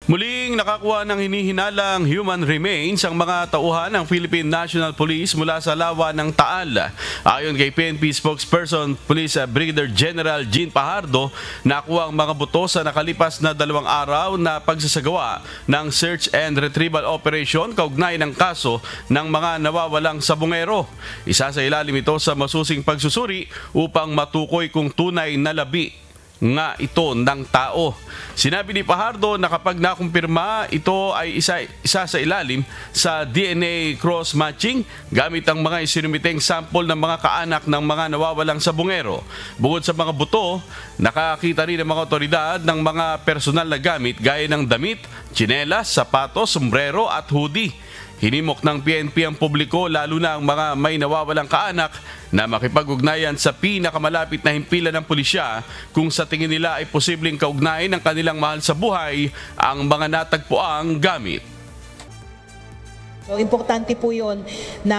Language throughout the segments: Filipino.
Muling nakakuha ng hinihinalang human remains ang mga tauhan ng Philippine National Police mula sa lawa ng Taal. Ayon kay PNP spokesperson Police Brigadier General Jean Pajardo, nakuha ang mga buto sa nakalipas na 2 araw na pagsasagawa ng search and retrieval operation kaugnay ng kaso ng mga nawawalang sabungero. Isa sa ilalim ito sa masusing pagsusuri upang matukoy kung tunay na labi nga ito ng tao. Sinabi ni Pajardo na kapag nakumpirma, ito ay isa sa ilalim sa DNA cross-matching gamit ang mga isinumiteng sample ng mga kaanak ng mga nawawalang sabungero. Bukod sa mga buto, nakakita rin ng mga otoridad ng mga personal na gamit gaya ng damit, tsinelas, sapatos, sombrero at hoodie. Hinimok ng PNP ang publiko lalo na ang mga may nawawalang kaanak na makipag-ugnayan sa pinakamalapit na himpilan ng pulisya kung sa tingin nila ay posibleng kaugnayan ng kanilang mahal sa buhay ang mga natagpuang gamit. So, importante po yun na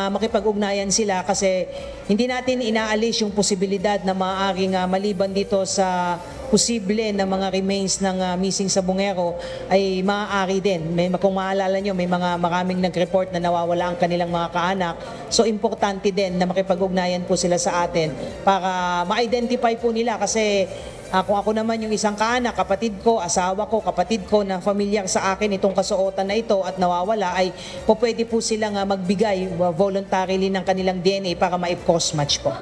makipag-ugnayan sila kasi hindi natin inaalis yung posibilidad na maaaring maliban dito sa posible na mga remains ng missing sabungero ay maaari din. Kung maalala nyo, may maraming nag-report na nawawala ang kanilang mga kaanak. So importante din na makipag-ugnayan po sila sa atin para ma-identify po nila kasi kung ako naman yung isang kaanak, kapatid ko, asawa ko, kapatid ko na familiar sa akin itong kasuotan na ito at nawawala ay pwede po silang magbigay voluntarily ng kanilang DNA para ma-cross match po.